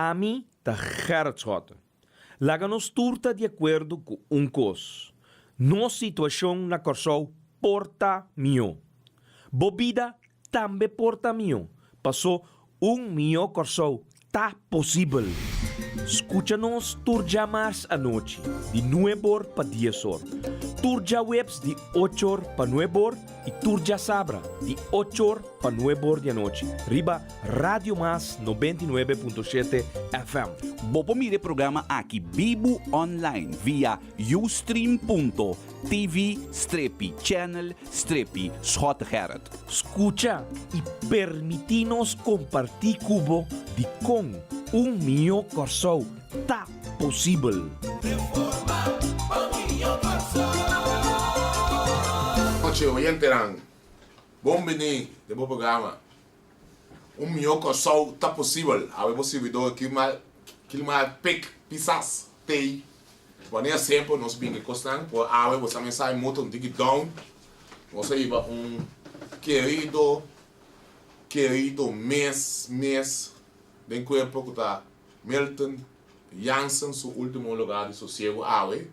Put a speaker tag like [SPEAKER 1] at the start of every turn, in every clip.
[SPEAKER 1] a mim tá Gerrit Schotten. Laga nos turta de acordo com coisa. Nossa situação na Corsol porta mio. Bobida também porta mio. Passou mio Corsol tá possível. Escucha-nos turja mais à noite, de 9 para 10 horas. Turja webs de 8 horas para 9 horas e turja sabra de 8 horas para 9 horas da noite. Riba Radio Mas 99.7 FM.
[SPEAKER 2] Bopo mire programa aqui Bibo Online via ustream.tv/channel/Schottengerrit.
[SPEAKER 1] Escucha e permitinos compartir cubo de com mio Corsol tá possível.
[SPEAKER 3] Noite, oyenterang. Bom venir de bom programa. Mio Corsol tá possível. A possibilidade que mal pick pisas tei. Wanneer sempre nós bem que costam, por a você também sai muito dig down. Você iba querido mês den cuerpo que está Milton Jansen, su último lugar de sossego awe.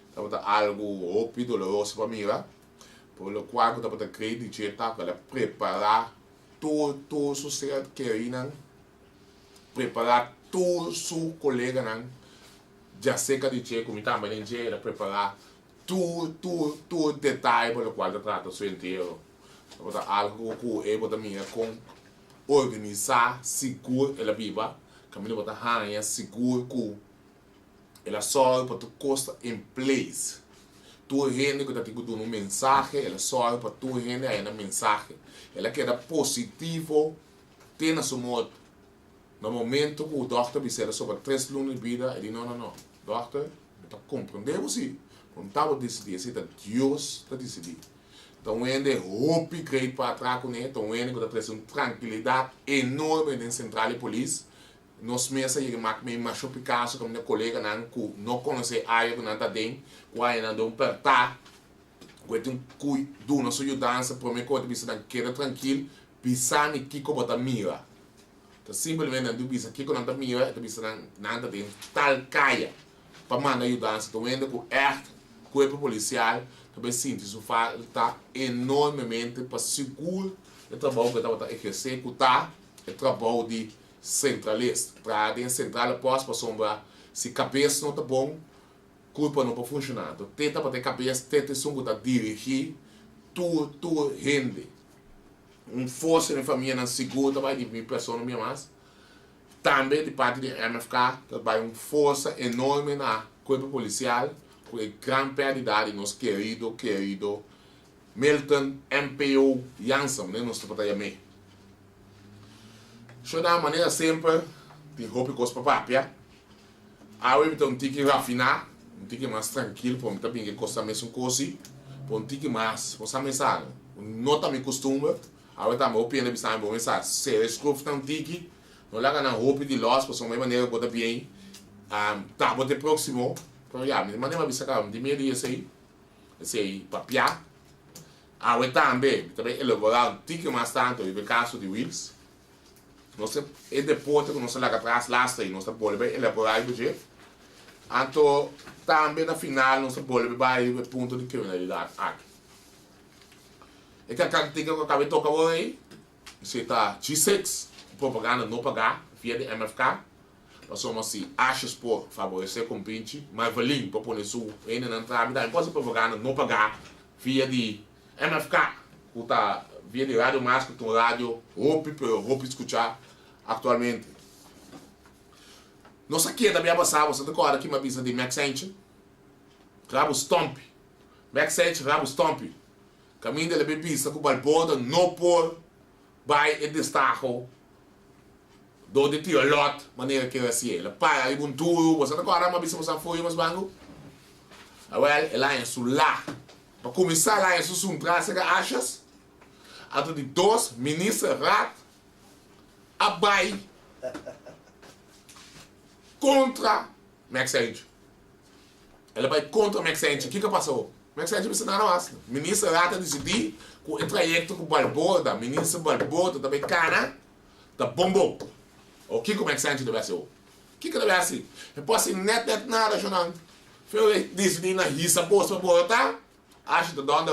[SPEAKER 3] Estava algo óbvio, doloroso para mim, por lo qual que estava acreditando que ela preparar todo su ser querido, preparar todo su colega, já sei que de como também ela preparar todo detalhe por lo qual trata o seu inteiro. Estava algo que eu também com organizar seguro ela viva, caminho para arranhar seguro que ela só para tu costa em place. Tu gente que está te dando mensagem, ela só para tu gente aí na mensagem. Ela quer positivo, tem na sua modo. No momento que o doutor disse sobre 3 lunas de vida, ele não, doutor, está compreendendo você. Não estava decidindo, se Deus está decidindo. Então, ele hope great para trás com ele. Então, ele está trazendo tranquilidade enorme na central de polícia. Nós mesmos, ele me machucou Picasso, como meu colega, não conhece a área que não está dentro, que ainda não apertar, que tem cuidado na sua ajudança, para mim, que você queda tranquilo, pisar e Kiko bota mira. Então, simplesmente, não pisa Kiko não está mira, você não está dentro, tal caia, para mandar ajudança. Então, ele com o corpo policial, também sinto isso falta enormemente para segurar o trabalho que estava executar, o trabalho de centralista. Para dentro central, posso para sombra, se a cabeça não está bom, culpa não pode funcionar. Então, tenta para ter cabeça, tenta para dirigir, tudo rende. Força na família não segura, vai de minha pessoa, não minha mais. Também de parte do MFK, vai uma força enorme na corpo policial, com a grande prioridade nosso querido Milton MPO Jansen, né, nosso papai. Eu da maneira sempre de roupa com os papapia. Aí eu então tenho que rafinar, tenho que mais tranquilo, para mim também que custa mais coisa, para tenho que mais, você me sabe, não tá me costuma. Aí eu também opino que bom mensagem, se eu escrevo tão tiki, não larga na roupa de los, para uma maneira que eu bem, tá bom de próximo. Então, de maneira bisa de meio dia sei papiar. Eu também elaborar tique mais tanto o caso de Wills. Nós é depois que nós lá atrás lasta e nós podemos elaborar o projeto. Então, também na final nós podemos vai o ponto de criminalidade aqui. E que a característica que eu acabei de tocar hoje, você está G6, propaganda não pagar via de MFK. Nós somos assim, achas por favorecer com pinche, mas valim para pôr isso ainda não está me dando. Pode ser propaganda não pagar via de MFK, que está via de rádio mais que tem rádio, roupa escutar atualmente. Nós aqui também passamos, você tem aqui uma pista de Max Sanchez, Rabo Stomp, Max Sanchez, Rabo Stomp, caminho da pista com o balborda, não por, vai e destaco. Do de tio lot maneira que assim ela para aí um tudo você tá agora mas você foi mas bango ela é lá para começar lá é um traço que achas a de 2 ministros rat abai contra Max Sanchez ela vai contra Max Sanchez o que passou Max Sanchez você não acha ministro rat decidiu com o trajeto com o Balborda ministro Balborda também cana da bombo O que como é que sente deve ser? O que deve ser? Eu posso net nada, Jonan. Foi decidir na risa, posso botar. Acho que dá onde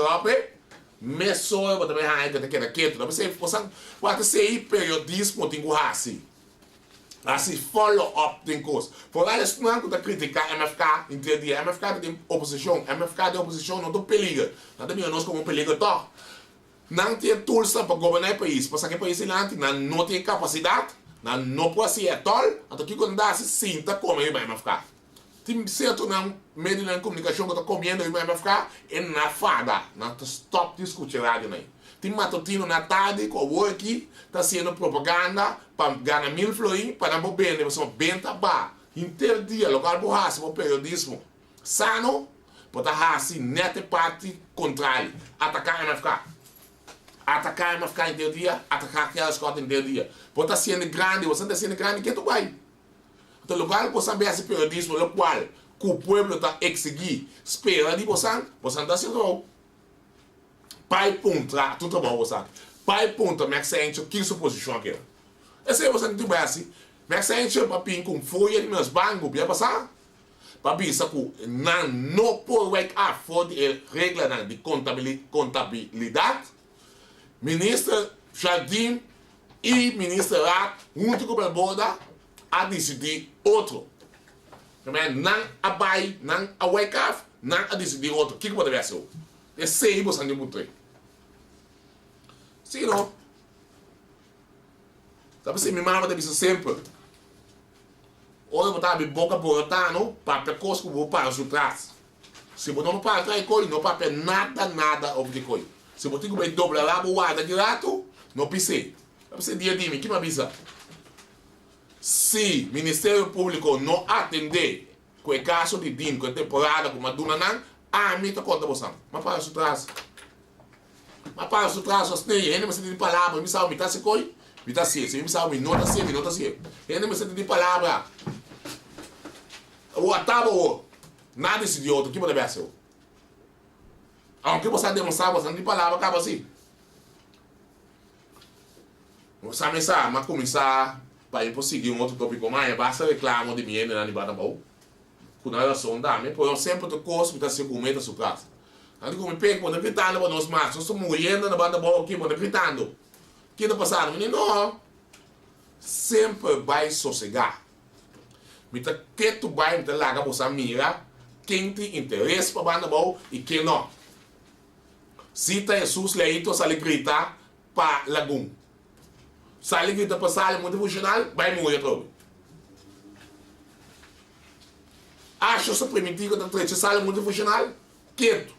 [SPEAKER 3] Messo, eu também ainda tem que dar quieto. Você pode ser periodismo tem que assim. Assim follow up tem coisa. Por aí eles não que criticar MFK, entende? MFK tem oposição, MFK tem oposição não tem perigo. Nada melhor nós como perigo tó. Não tem tools para governar o país. Porque o país não tem capacidade, não pode ser tol. Então que quando dá se sinta como é MFK. Tem certo não meio de comunicação que está comendo e vai ficar é na fada, não stop discutir rádio nem. Tem matutino na tarde com o aqui está sendo propaganda para ganhar 1000 florins para não vender, você bem tabar. Inteiro dia local por raça, por periodismo sano, para raça neta parte contrária, atacar a MFK. Atacar a MFK inteiro dia, atacar aquelas coisas inteiro dia. Por estar sendo grande, você está sendo grande, que tu vai? Então, o lugar para saber esse periodismo, no qual o povo está exigindo, espera de você está sendo pai ponta, tudo bom, você pai ponta, mas você enche 15 posição aqui. Esse é você que tu vai assim, mas você enche para pin com folha de meus bancos, para passar, para pensar que não pode wake up for de regra de contabilidade, ministro Jardim e ministro Rato, junto com a borda, a decidir outro. Não a vai, não a wake up, não a decidir outro. O que pode ser? É sei você não muito. Sim, não. Sabe se minha mãe deve ser sempre. Olha, eu estava boca por outro, não? Para coisa que eu vou para os trás. Se você não para atrás, não para nada de coisa. Se você tem que dobrar lá, boada direto, não pisei. Você dia de mim, que me avisa? Se o Ministério Público não atender com o caso de DIN, com a temporada, com a Dunanan, a mim está conta você. Mas para o trás. Mas para o trás, você tem, ainda você tem palavra, me sabe, me está se coi, me está se, me sabe, não está se. Ainda você tem palavra. O atabo, nada desse idiota, que pode ser? Aunque você demonstrar, você não tem palavra, acaba assim. Você sabe, mas começar para ir seguir outro tópico mais, basta reclamar de mim na Nibanabou. Com a relação da minha, por eu sempre tô costo que está se comendo a sua casa. Antes que eu me pego, quando gritando para nós mais, eu estou morrendo na Nibanabou aqui, quando gritando. O que está passando? Menino, não. Sempre vai sossegar. Me tá que tu vai, me tá larga você mira, quem tem interesse para Nibanabou e quem não. Cita Jesus leito, sale gritar para Lagum. Sale grita para sala multifuncional, vai morrer todo. Acho que primitivo da trecha sala multifuncional, quieto.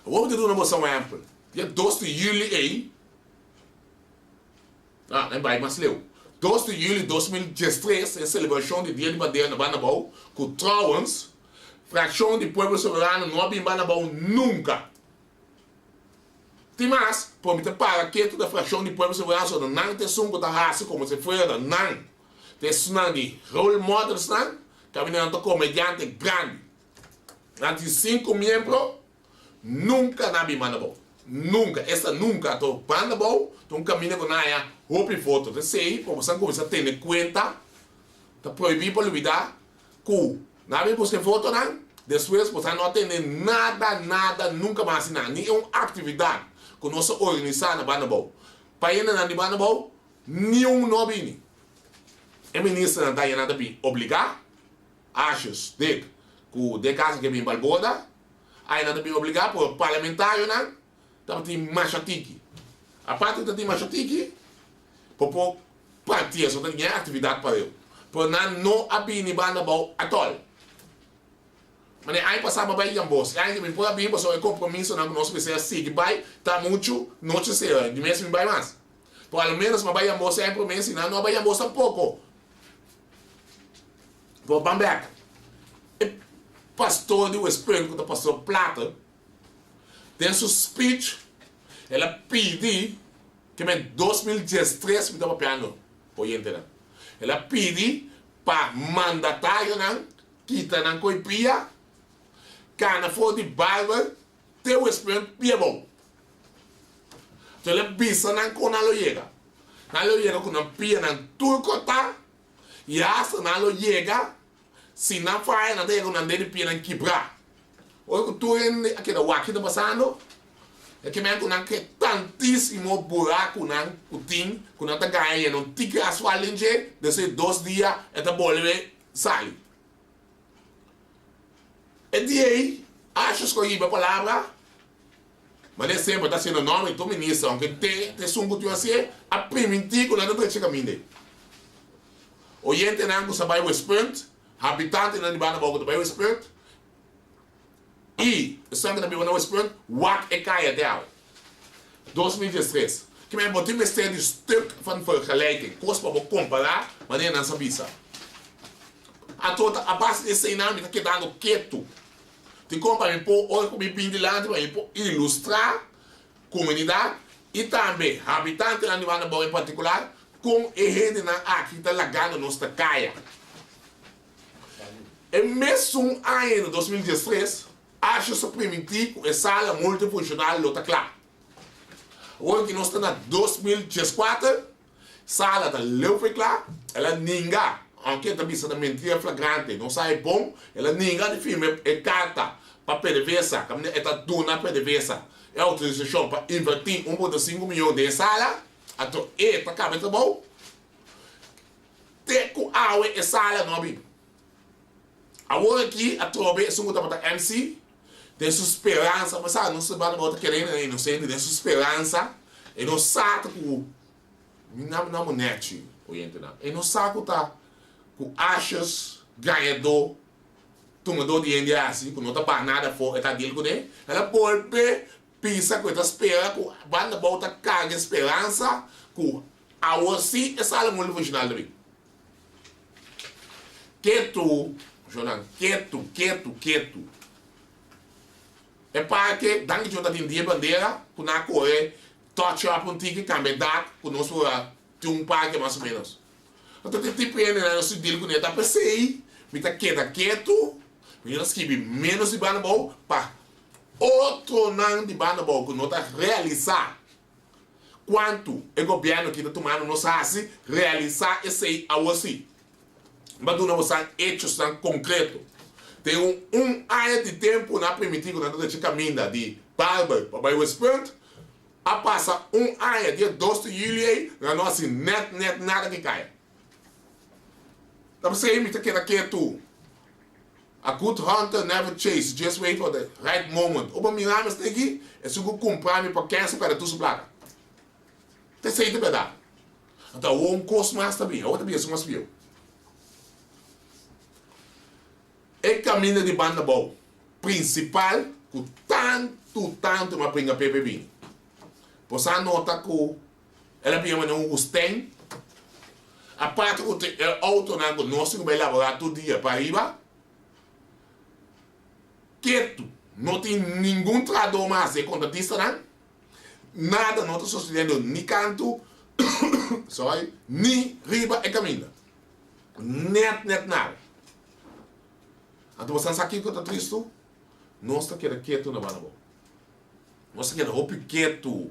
[SPEAKER 3] Vamos ter uma moção ampla. Dia 2 de julho aí. Nem vai mais leu. 2 de julho de 2013, a celebração do Dia de Bandeira na Banabou, com Trouwens, fração de povo soberano não abre em Banabou nunca. Tem mais, por me para que toda a fração de povo soberano não tem sungo da raça como se fosse não. Tem sunang de role models não, caminhando comediante grande. Antes 5 membros, nunca na Banabou. Nunca, essa nunca, estou Banabou, estou caminhando com a roupa e foto. Então, sei, para você começar a ter conta, está proibido para olvidar, que não vai buscar foto não, depois você não tem nada, nunca mais nada, nenhuma atividade que nós organizamos na Banabou. Para ir na Banabou, nenhum não vem. O ministro não está nada bem obrigar, acho que de casa que vem para a borda, aí nada bem obrigar, por parlamentar, não, então tem machatique. A parte que tem machatique, por partir, só tem atividade para ele. Por não abrir na Banabou at all. Mas aí passava bem em ambos. Aí me pode abrir, porque o compromisso não nós precisamos seguir, vai, tá muito, não te sei, de mês me vai mais. Por ao menos, mas vai em ambos, é promessa, não vai em ambos tampouco. Por Bamberg, o pastor do Espírito, o pastor Plata, tem seu speech, ela pediu, que em 2013, me estava piano, por entender. Ela pediu para mandatário, que está na coipia, Kana for de Bible, teu Espírito é bom. Então ele bisa não com a loiega. Nalo llega con una pia en turcota. Y hasta nalo llega. Si no falla, no llega con una de pia en quebrar. Hoy que tú en aquella guaque está pasando. É que me conhece que tantíssimo buraco na putin, quando está ganhando um tique asfalto, desde 2 dias, está volve sair. E de aí, acho que eu a palavra, mas nem sempre está sendo nome do ministro, aunque te sungo tu assim, a permitir que não está caminho. O gente não gosta de West Point, habitante não vai na boca de West Point. E, sangue da Bíblia West Point, wat e caia dela. 2013. Que mijn motief is een stuk van vergelijking. Kost maar comparar, maar niet aan zijn visa. A toda a base desse nome está quedando quieto. Te compra me pôr olho com me pintilante, me pôr ilustrar comunidade e também habitante na Nivana Boa em particular, com a gente na aqui está lagando nossa caia. E mesmo ano 2013, acho que permitir que a sala multifuncional não está clara. Hoje que nós estamos em 2014, sala está leu clara, ela ninguém, aunque está vista de mentira flagrante, não sai bom, ela ninguém de filme é carta para PDVSA, que está dona PDVSA, é autorização para invertir 1,5 milhões de sala, então está cabendo bom, tem que a sala não é. Agora aqui, a trobe é uma MC, tem sua esperança, mas sabe, não se vai botar querendo, não sei, tem sua esperança, e não sabe que não é net, e não sabe que achas ganhador, tomador de Índia assim, que não está para nada fora, está dele com ele, ela pode pensar que está esperando, que vai botar carga de esperança, que a você é sala muito funcional também. Quieto, Jonan, quieto. É para que, danke que eu tenho dia bandeira, que na corre, touch up um tique, candidato, que nós tem um parque mais ou menos. Então, tem tipo de eu se digo com ele, tá pensei, me tá quieto, me tá escrever menos de banda bom, para outro não de banda bom, que não tá realizar. Quanto o governo que está tomando nos assim, realizar esse a você. Mas não são hechos concretos. Tem área de tempo na primitiva, na gente caminha de Barber para West Point, a passa área de 2 de julho, na nossa net, nada que caia. Então você me está quieto. A good hunter never chase, just wait for the right moment. Opa, me lembra isso aqui, é se eu comprar me para 15 para tu placa. Tem sei de verdade. Então, o custo mais também, a outra vez mais viu. É caminho de banda boa principal que tanto me brinca PPB. Você nota que ela pega um Gustem, a parte que o auto não vai elaborar todo dia para arriba, quieto, não tem nenhum tradutor mais de contratista, nada não está sucedendo, nem canto, nem riba e caminho. Net nada. Então você sabe que está triste? Nós estamos quietos na banda boa. Nós estamos quietos.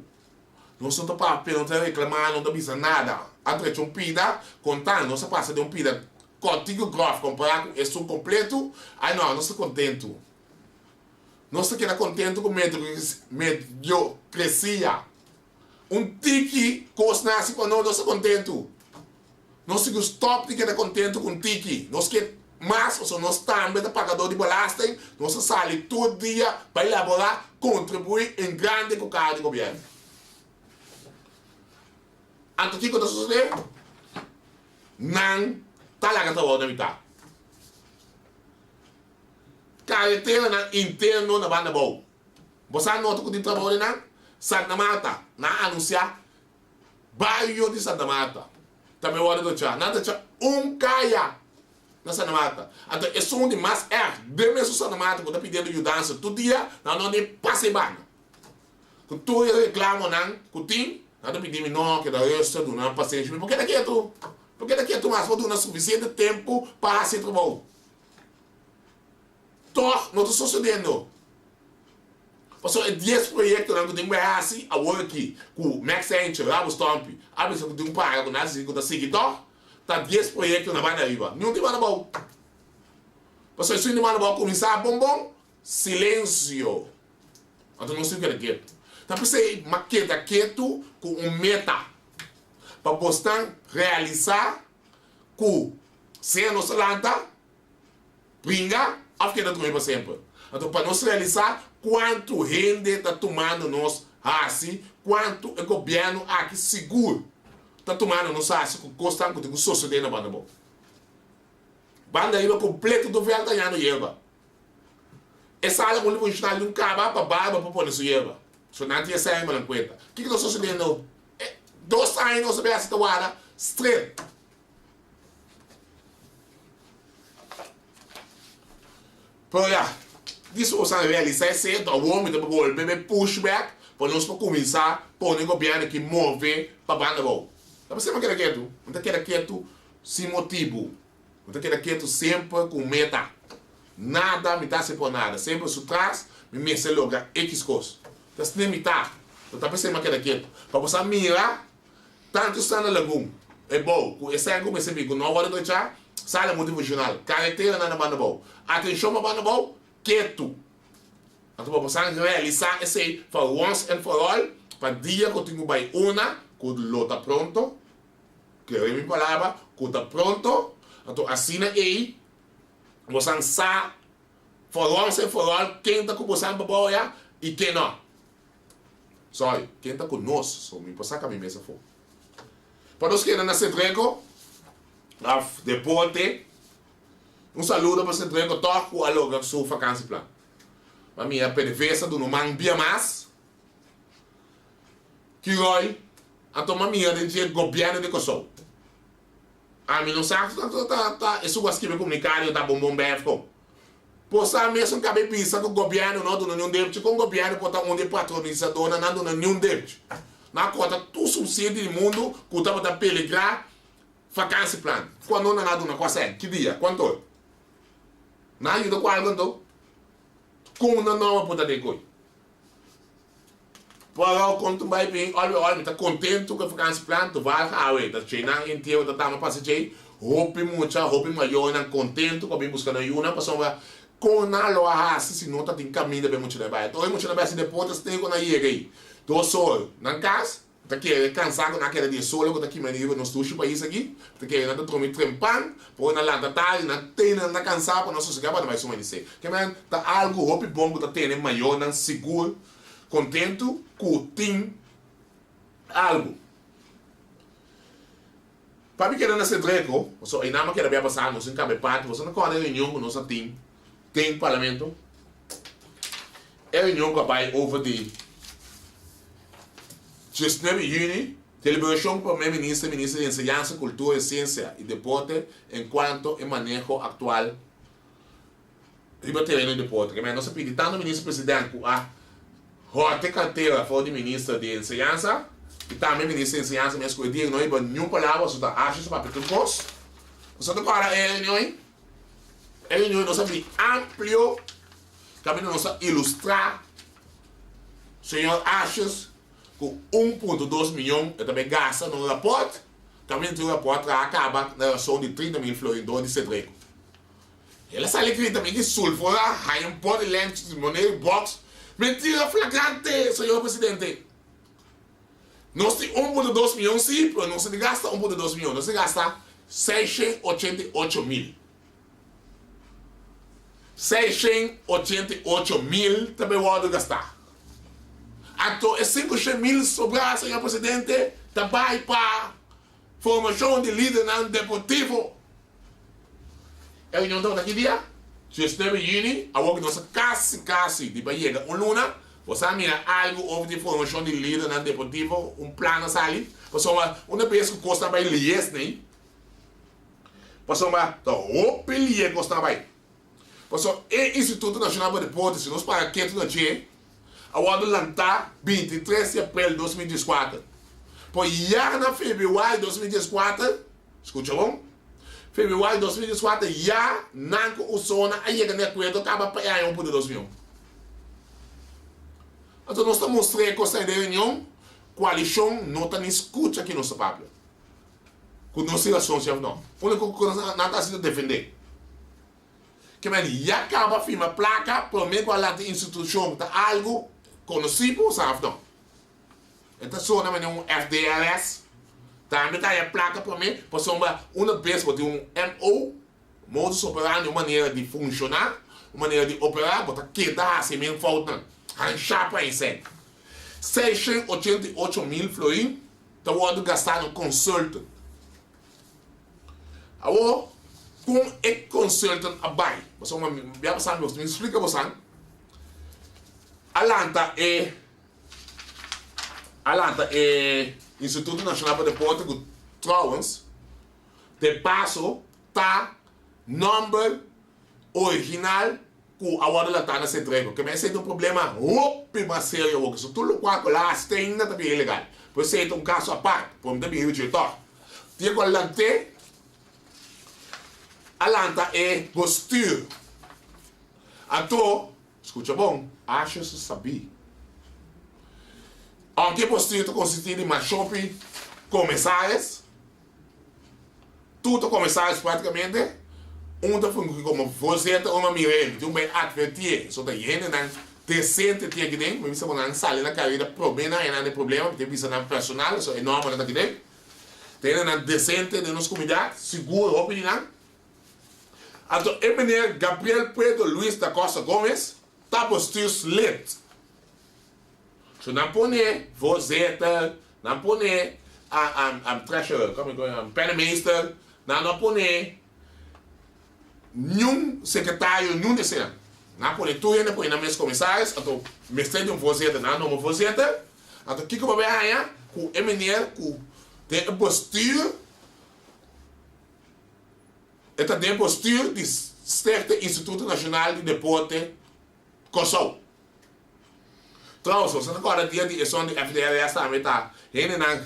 [SPEAKER 3] Nós não estamos para perguntar, reclamar, não estamos nada. Atrás um pida, contando, nós passa de um pida código gráfico comparado com isso completo, aí não, nós estamos contentos. Nós estamos contentos com mediocracia. Tiki, coisa assim, nós estamos contentos. Nós estamos top de que contento com tiki. Nós queremos mas nós também, pagador de balastem, nós saímos todo dia para elaborar, contribuir em grande com o cargo de governo. Então, o que está sucedendo? Não está lá que está a mitad. Carretera interna na banda boa. Você nota que o trabalho na Santa Marta, na anunciar, bairro de Santa Marta. Também o hora do tchau. Nada tchau, caia. Na Santa Marta. Então, é só onde mais de mesmo Santa Marta, que está pedindo ajudança todo dia, não passa em banda. Que tu reclama, não, que tem, não está pedindo, não, que da resto, não, paciência, porque daqui é tu? Porque daqui é tu, mas vou dar suficiente tempo para se trabalhar. Então, não está sucedendo. Passo é 10 projetos que tem que assim, a work aqui, com Max Angel, Rabo Stomp, a pessoa que tem que pagar com nada, que tá seguindo, tá 10 projetos na banda arriba. Não tem nada bom. Passo isso não manda bom começar a bombom, silêncio. Então não sei o que é quieto. Então você maqueta quieto com meta. Para postar, realizar, com sem a nossa lanta, brinca, a ficar também para sempre. Então, para nós realizar, quanto rende está tomando nós assim, quanto o governo aqui seguro está tomando nós assim, com custo que tem sociedade na banda bom. Banda aí completo do velho ganhando erva. Essa área que o institucional não acaba para barba para pôr isso erva. Só não tinha saído na conta. O que está sucedendo? 2 anos nós sabemos essa toada straight. Pero ja, isso você realizar cedo, o homem tem que voltar pushback para nós começar a pôr o governo que move para a banda boa. Dá para ser uma queda quieto, não está queda quieto sem motivo, não está queda quieto sempre com meta. Nada me está sem por nada, sempre se traz, me mece logo X coisa. Então se nem me está, não está pensando uma queda quieto. Para você mirar, tanto está na lagoa, é bom, esse é como esse amigo, não hora de já. Sala motivacional, carreteira na banda boa. Atenção na banda boa, quieto. Então, para você realizar esse for once and for all, para dia que eu tenho bem uma, que o está pronto, que é a minha palavra, que está pronto. Então, assina aí, você sabe, for once and for all, quem está com você na boa e quem não. Só, quem está conosco, só me passa com a minha mesa for. Para os que ainda não se entregam, depois, saludo para você entregar todo o aluguel do seu vacância plan. A minha PDVSA do Numan Biamas, que hoje, a tomar minha de governo de Kosovo. A mim não sabe, isso que eu comunicar, eu tá bom bem, Poxa, mesmo que a pensa que o governo não dá nenhum débito, com o governo pode estar onde patronizador não dá nenhum débito. Na conta, tudo subsídio do mundo, que estava a peligrar, vacância plan. Quando não há uma coisa, que dia? Quanto? Não ajuda com algo, então? Como não pode ter coisa? Para o quanto vai bem, olha, está contente com a vacância plan, tu vai a ver, está cheio, inteiro, está dando para ser roupa muita, roupa maior, não contente, com bem buscando ajuda, para com a loja, se não está em caminho, bem muito trabalho. Então, muito trabalho, se depois você tem que ir aí. Então, só, na casa, tá querendo cansado naquela de solo que tá aqui maniva nos tuxos país aqui, tá querendo tá tomando trempan, pôr na lata tarde, na tena na cansado para nosso chegar para mais uma dizer. Que man tá algo roupa bom que tá tendo maior, não seguro, contente, curtinho, algo. Para mim querendo esse treco, só aí nada que era bem passar, nós em cabe parte, você não corre reunião com nossa tem parlamento, é reunião que vai over de 19 de junho, deliberação para o ministro de Enseñanza, Cultura, Ciência e Deporte enquanto o manejo atual do terreno de deporte. Que nós pedimos tanto o ministro-presidente a rote carteira for de ministro de Enseñanza e também o ministro de Enseñanza, mesmo que eu diga, não é nenhuma palavra, só está achando para pedir coisa. Só que agora é reunião nós abrimos amplo, também nós ilustrar senhor Achas com 1,2 milhões, eu também gasta no rapporto, também tem um rapporto que acaba na relação de 30 mil florindões de Cedreco. Ela sai aqui também que sulfura, há um pó de lente de moneda, box, mentira flagrante, senhor presidente. Nós temos 1,2 milhões, sim, mas não se gasta 1,2 milhões, nós se gasta 688 mil. 688 mil também pode gastar. Então, esses 500 mil sobrar, senhor presidente, também para formação de líder no deportivo. É a união daqui dia, 19 de junho, a hora que nós quase, de Bahia, luna, você mira algo over de formação de líder no deportivo, plano ali, para uma vez que custa bem lies, né? Para o pelier custa bem. Para o Instituto Nacional de Deportes, se nós para quieto na dia, a hora de lançar 23 de abril de 2014. Por já na fevereiro de 2014, escuta bom? Fevereiro de 2014, já não o zona aí que não acordo acaba para aí 1,2 milhões. Então nós estamos mostrando que essa reunião, coalição, não está nem escuta aqui no nosso papel. Com nossa relação, chefe, não. A única coisa não está sendo defender. Que mas já acaba a firma placa, pelo menos a instituição está algo conhecido, sabe, não. Então só não é um FDLS, também está a placa para mim, por uma vez por um MO, modus operandi, uma maneira de funcionar, uma maneira de operar, botar que dá assim mesmo falta, chapa em cena. 688 mil florins, está o gastar no consultant. Agora, como é consultant abai? Você me explica você. Alanta é Instituto Nacional para Deporte com trouwens. De passo, tá número original que a hora lá na central. Que mas é um problema mais sério hoje. Se tudo quanto lá tem nada bem ilegal. Por isso é um caso à parte. Por me também o diretor. Tinha que alante. Alanta é postura. Então, escuta bom, acho que sabia. Aunque postura está constituída em shopping comissários, tudo comissários praticamente, tá como você tá uma mirante, um bem advertir, só tá indo na decente tinha que tem, mas você não sai na carreira problema, é nada problema, tem visa na personal, isso é enorme na que tem. Tem na decente de nossa comunidade, seguro, opinião. Então, o menino Gabriel Pedro Luiz da Costa Gomes está postura slip. So, não põe Vozeta, não põe a treasurer, Pennemeester, não põe nenhum secretário, nenhum desse. Não põe tudo, não põe na mesa comissários, então, mestre de Vozeta, não Vozeta. Então, o que eu vou ver aí? Com o menino, com a postura, está dentro da postura de certo Instituto Nacional de Deporte, Kosovo. Então, se você agora dia de eleição de FDLS também está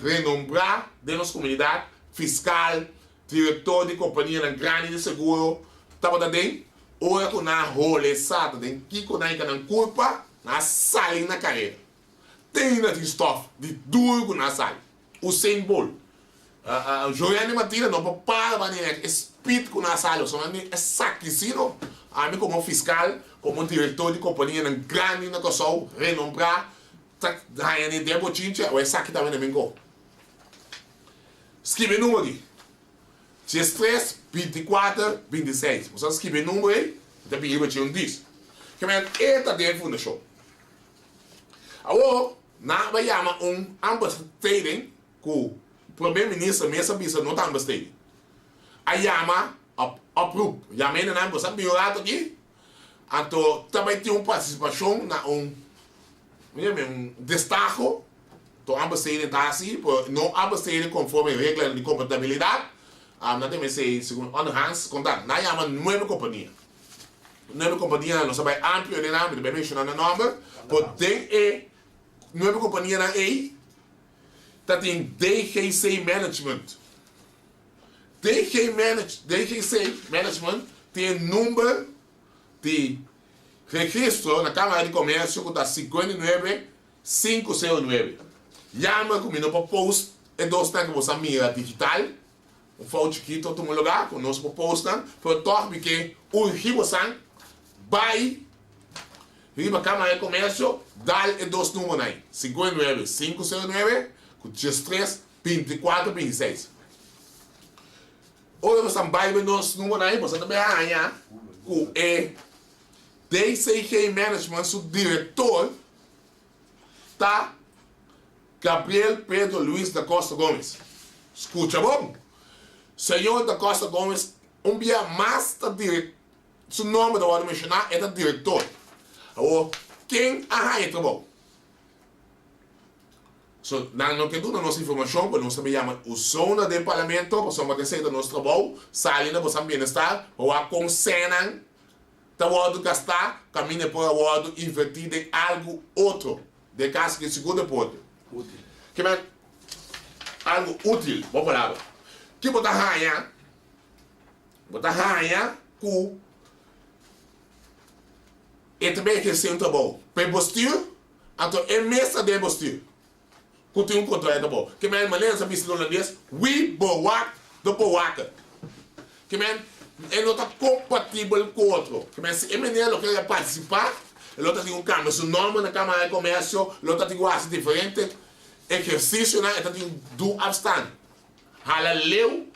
[SPEAKER 3] renombrar de nossa comunidade, fiscal, diretor de companhia na grande de seguro, estava dando, ou é que na rolezada, tem que na culpa, na sair na carreira. Tem na de stuff, de duro na sair. O Usain Bolt. Joiane Matina não para para espírito na sala, só é sacrifício. A mim como fiscal, como diretor de companhia na grande na Kosovo, renombrar, tá aí de botinha, ou é saque também na minha. Escreve número aqui. 13 24 26. Você escreve número aí, também eu tinha diz. Que me eta dentro do show. Agora, na vai chamar ambassador com primeiro-ministro mesmo bisa não está ambassador. Aí chama approve. Já me não você biolado aqui. Então também tem uma participação na destaque. Então ambassador está assim, não ambassador conforme regra de compatibilidade. Não tem mais segundo on hands contato. Na chama nova companhia. Nova companhia não sabe amplo de nome, de mencionar o nome. Porém nova companhia na aí. Dat in DGC Management. DGC Management tem número de registro na Câmara de Comércio que está 59509. Chama comigo para post e dois que você mira digital. Um foto aqui todo mundo lugar com nós para postar. Para tornar que o ribosan vai riba Câmara de Comércio dá e dois números aí. 59509 com 13 24 26. Hoje você vai ver nosso número aí, você também vai com o DCG Management, seu diretor, tá? Gabriel Pedro Luiz da Costa Gomes. Escuta bom? Senhor da Costa Gomes, dia mais da diretor, seu nome da hora mencionar é da diretor. Agora, quem entra bom? So, não que tudo a nossa informação, nós também chamamos o zona do parlamento, para somos terceiro do nosso trabalho, sair na nossa bem-estar, ou a concenan, da hora de gastar, caminha para a hora de invertir em algo outro, de caso que segundo ponto. Útil. Que é algo útil, boa palavra. Que botar raia com e também que ser um trabalho. Para postura, Então, é mesa de bestuur. Kunt u controle bom. Que men maneira sabe se holandês, we boak do boaca. Que men é não tá compatível com o outro. Que men se é menino que quer participar, ele outro tem câmbio, seu nome na Câmara de Comércio, ele outro tem coisas diferentes, exercício, né? Então tem do abstand. Halaleu,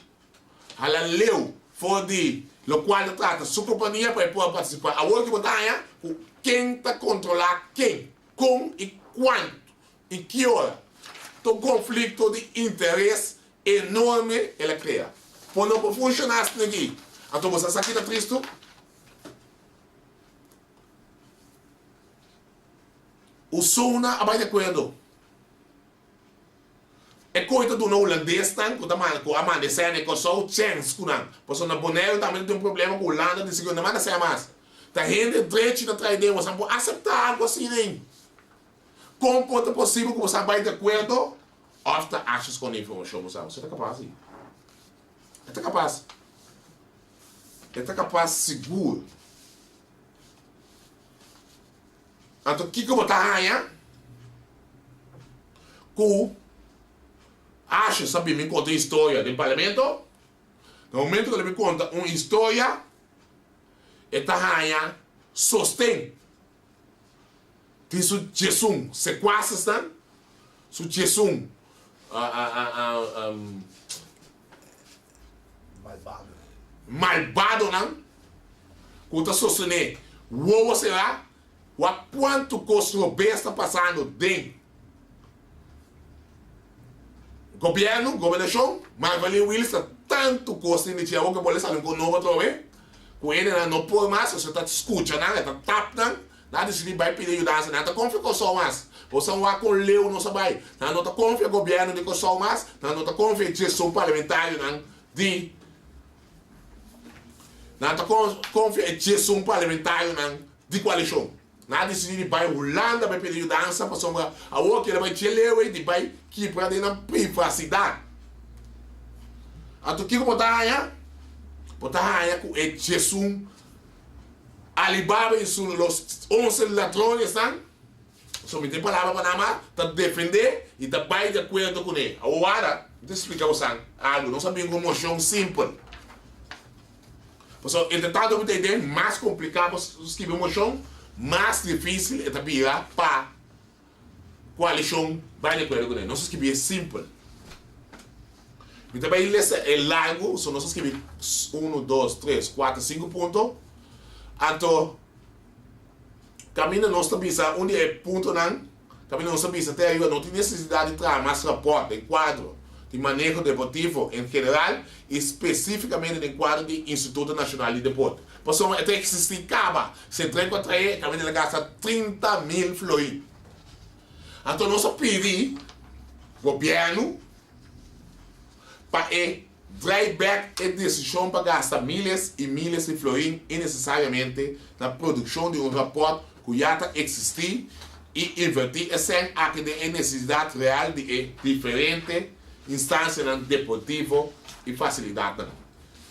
[SPEAKER 3] for de lo qual trata sua companhia para poder participar. A outra batalha, quem tá controlar quem, como e quanto e que hora. Um conflito de interesse enorme ele cria. Por não funcionar assim aqui. Então você está aqui na triste. O Sona abai de acordo. É coisa do holandês tan, com a mãe cena com só chance com não. Por isso na Bonaire também tem problema com a Holanda de segunda manda ser mais. Tá gente direito na traide, você não pode aceitar algo assim nem. Como pode ser possível que você vai de acordo? After achas com a informação, você está capaz de? Está capaz? Está capaz seguro? Então, o que eu vou estar aí? Que acha, sabe, me conta história do parlamento? No momento que ele me conta uma história, está aí, sostém. Que su Jesus sequaces dan, su Jesus malvado não, que sostener, o será, o quanto custo o bem está passando dentro governação, mas vale o Willis tanto custo de tirar o que pode sair com novo outra vez, com ele não pode mais, você está escutando, está tapando. Nada se vai pedir ajuda, nada confia com só mais. Você não vai com leu não sabe. Não tá confia governo de com só mais, não tá confia gestão parlamentar não de. Não tá confia gestão parlamentar não de coalição. Nada se vai Holanda vai pedir ajuda, para só a outra ele vai te leu e vai que para na privacidade. A tu que botar aí com gestão Alibaba e os 11 ladrões estão, somente palavra para nada mais, para defender e para vai de acordo com ele. Agora, vou explicar você algo, não sabia como emoção simples. Porque, entretanto, você tem mais complicado para escrever emoção, mais difícil é virar para coalição vai de acordo com ele. Não se escrever simples. E também é largo, só não se escrever 1, 2, 3, 4, 5 pontos. Então, caminho não está bisa onde é ponto não, caminho não está bisa até aí não tem necessidade de trazer mais raporte, quadro de manejo deportivo em geral, especificamente no quadro do Instituto Nacional de Deporte. Por isso, até que se esticava, se entrega para ele, caminho ele gasta 30 mil flores. Então, nós pedimos governo para drive back a decisão para gastar milhas e milhas de florins innecessariamente na produção de rapport que já existe e invertir essa a que tem necessidade real de diferentes instâncias deportivas e facilidade.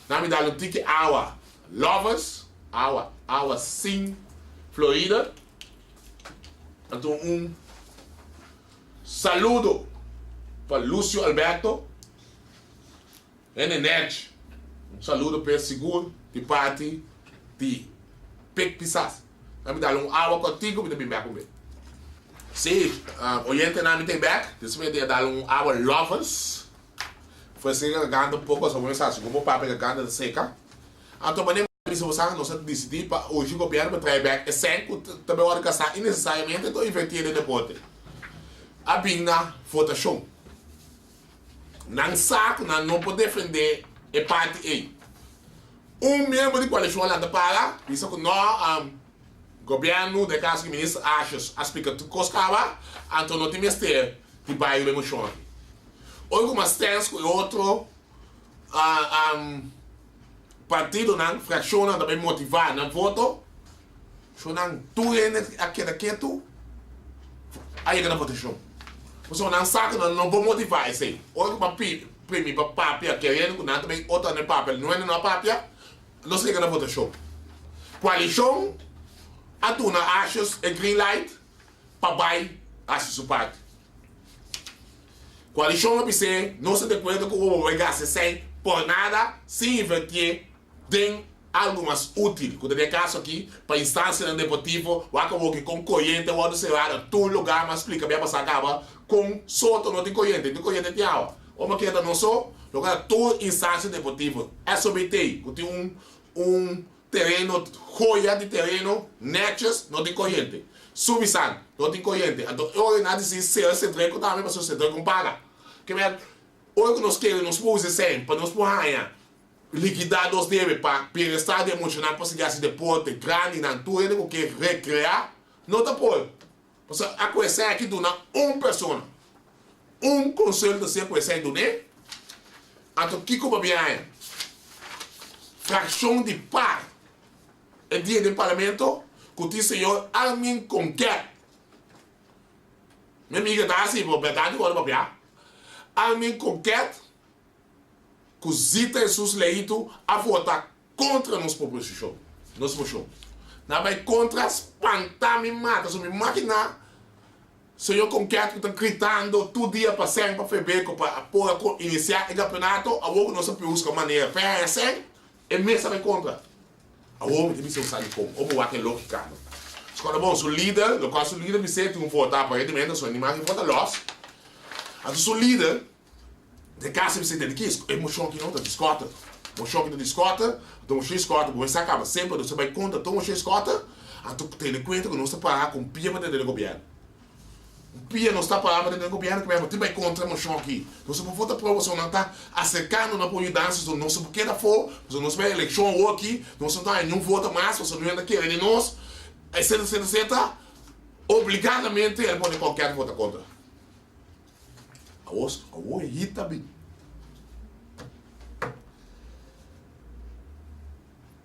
[SPEAKER 3] Na me dá um tique água lovers, água sim Florida. Então saludo para Lúcio Alberto. NNET, saludo para o seguro de parte de Pic Pisas. Eu me dá água contigo, me dá bem back comigo. Se oyente não me tem back, deixa eu dar água lovers. Foi assim que ganda pouco sobre mensagem, como o papo que ganda seca. Então, mas nem se você não se decidir para hoje o governo para trazer back, é sempre também hora gastar innecessariamente, então invertir no deporte. A binda votação. Não saco, não pode defender a parte A. Membro de coalição lá para, isso que nós, governo, de caso que o ministro acha, explica tudo coscava, então não tem mistério de bairro de emoção. Ou como stance com outro partido, não, fração, também motivar, não voto, so não, tu aqui, tu, aí é na votação. Você não sabe, não vou motivar isso aí. Ou para prêmio para papel, querendo que não também outra no papel, não é no papel, não se liga na votação. Coalição, a tu não achas a green light para vai hace su parte. Coalición ABC no se de acuerdo con o gastar sem por nada, sem invertir em algo mais útil. Quando é caso aqui, para instância no deportivo, o acabou que com corrente, o outro será todo lugar, mas explica bem para acaba com solto não tem corrente de água. Uma que não só, lugar toda instância deportiva, SBT, que tem terreno, joia de terreno, netches, não tem corrente. Subisan, não tem corrente. Então, eu não disse se esse treco também, mas esse treco paga. Que é, hoje nós queremos nos pôr sempre, para nos pôr liquidar os deves para o estado emocional para seguir esse deporte grande na tudo que recrear, não está por. Porque a coisa aqui do uma pessoa, conselho de ser coisa do né? Então, que como bem fração de par, é dia do parlamento, que o senhor Armin Conquer, minha amiga está assim, por verdade, agora para piar, Armin Conquer, que zita Jesus leito a votar contra nos proposição, nos moção. Não vai contra espantar me mata, se me máquina, senhor Conquer que está gritando todo dia para sempre para feber para iniciar o campeonato, a pouco não se busca maneira, para ser, e mesmo vai contra. A homem tem que usar como, ou boa que lógica. Quando bom, o líder, o qual o líder me sente votar aparentemente, o animal que vota los. Então o líder de casa me sente aqui, é moção que não está discota, moção que não discota, então moção discota, você acaba sempre, você vai contra, então moção discota, então tem em conta que não está parado com pia para dentro do governo. O pia não está parado dentro do governo, que você vai contra a moção aqui. Então você vota para você não está acercando na mudança, não se porque da for, você não se vai eleição ou aqui, não se está em nenhum voto mais, você não anda querendo nós, etc. Obrigadamente ele pode qualquer voto contra. A irrita bem.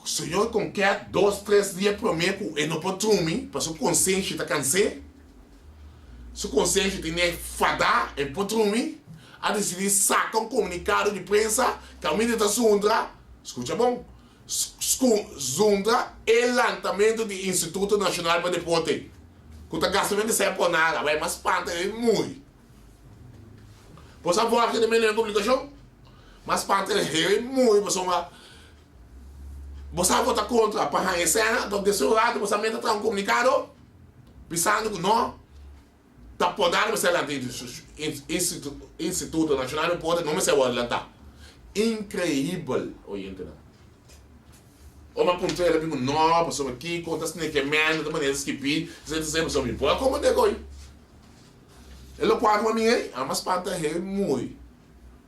[SPEAKER 3] O senhor quer 2, 3 dias por mês e não pode dormir, para sua consciência está cansada. Sua consciência tem que fadar e pode dormir. A decidir sacar comunicado de imprensa que a mídia está zundra. Escuta bom. Zundra é lançamento do Instituto Nacional para Deporte. Que está gastando de ser por nada, mas espanta é muito. Por essa voz que também não é comunicação, mas espanta é muito. Você vai votar contra para a cena, então de seu lado você mete um comunicado, pensando que não, está podendo ser lançado Instituto Nacional para Deporte, não me sei o lançar. Incrível, oyente. Uma ponteira bem nova, pessoa aqui, conta se nem que man, de maneira que pi, você sempre pessoa me pode como de coi. Ele quase uma minha, a mas panta é muito.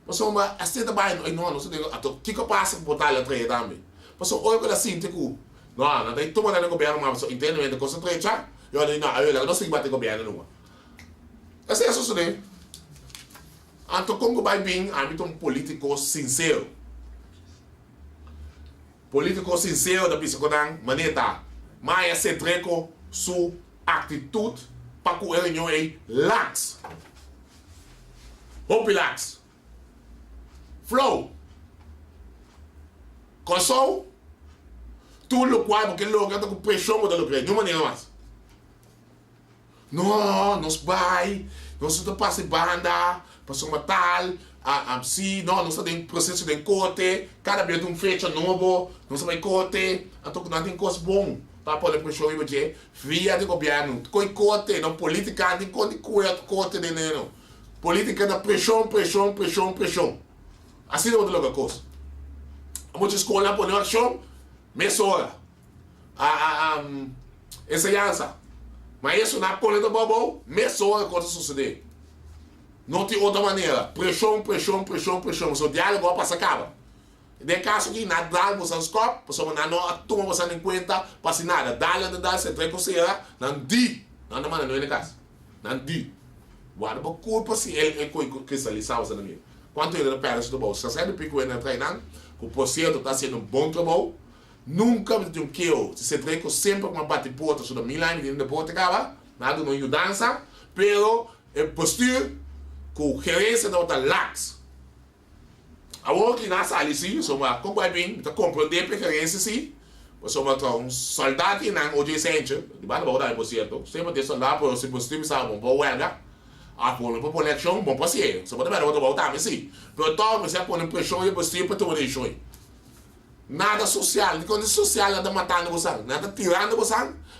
[SPEAKER 3] Pessoa assim também, não sei digo, ato que passa por tal atrás também. Pessoa olha para assim tipo, não tem toma na governo, mas pessoa entende de concentração. Eu não sei bater governo não. Essa é a solução. Anto como vai bem, a mim um político sincero. Político sincero da psicodan, maneta, mas se treco sua atitude para que ele não é lax. Hope lax. Flow. Consol. Tudo o qual porque ele logo está com pressão da lucre, de uma maneira mais. Não, nós vai, nós não passa banda, passou uma tal. Sim, não tem processo de corte, cada vez fecha novo, não se vai corte, então não tem coisa bom para poder puxar o IBG via de governo. Com corte, não política, não tem corte de dinheiro. Política da pressão. Assim não é outra coisa. Muitas escolas põem ação, mesora, ensinança. Mas isso na coleta do bobo, mesora coisa suceder. Não tem outra maneira. Pressão. O diálogo passa acaba. De caso que nada dá você os copos, você não toma você em conta, passa nada. Dá, você treca você, não di. Não é de caso. Não di. Guarda por culpa se ele cristalizar você na minha. Quanto ele repara isso do bom, se você sabe pico ele treinando, o processo está sendo um bom trabalho, nunca me tem que eu, se você treca sempre com uma bate-porta, sobre 1000 anos de deporte, acaba, nada não ajudança, pero a postura com gerência da outra lax. A outra que nasce ali sim, só uma como vai bem, então compreender a gerência sim, Você é um soldado e não hoje sente, de banda boa daí por certo. Sempre tem soldado por se você sabe bom huelga. A por uma conexão bom paciente. Você pode ver outra volta mas sim. Pero todo você põe pressão e você para tomar isso. Nada social, de coisa social nada matando você, nada tirando você.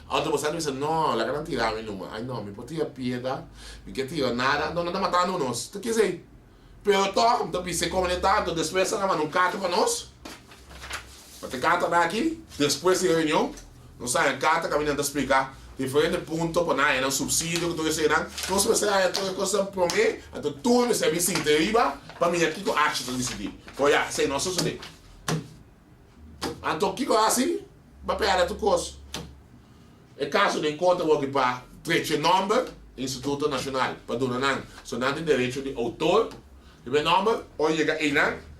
[SPEAKER 3] Outro você diz não, lá não tirar me numa. Ai não, me pode tirar pieda, me quer tirar nada, não nada matando nós. Tu quer dizer? Pero todo, então pense comunidade, depois você não carta para nós. Mas carta daqui, depois de reunião, não sai carta caminhando a explicar diferente ponto para nada, um subsídio que tu recebes, nós você é toda coisa promete, então tu recebe sim deriva para mim aqui que eu acho que decidir. Olha, sei nosso suceder. Então que coisa assim, vai pegar tu coisa. É caso de encontro vou aqui para trecho number Instituto Nacional para donar sonante direito de autor, e nome ou chega aí não.